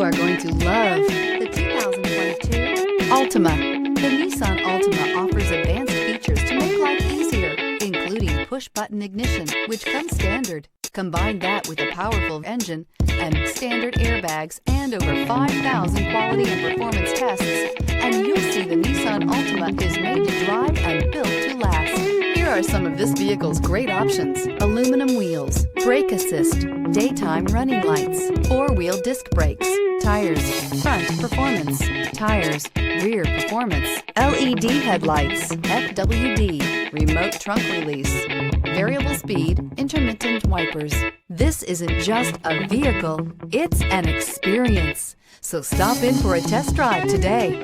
You are going to love the 2022 Altima. The Nissan Altima offers advanced features to make life easier, including push-button ignition, which comes standard. Combine that with a powerful engine and standard airbags and over 5,000 quality and performance tests, and you'll see the Nissan Altima is made to drive and built to last. Here are some of this vehicle's great options: aluminum wheels, brake assist, daytime running lights, four-wheel disc brakes, tires, front performance, tires, rear performance, LED headlights, FWD, remote trunk release, variable speed, intermittent wipers. This isn't just a vehicle, it's an experience. So stop in for a test drive today.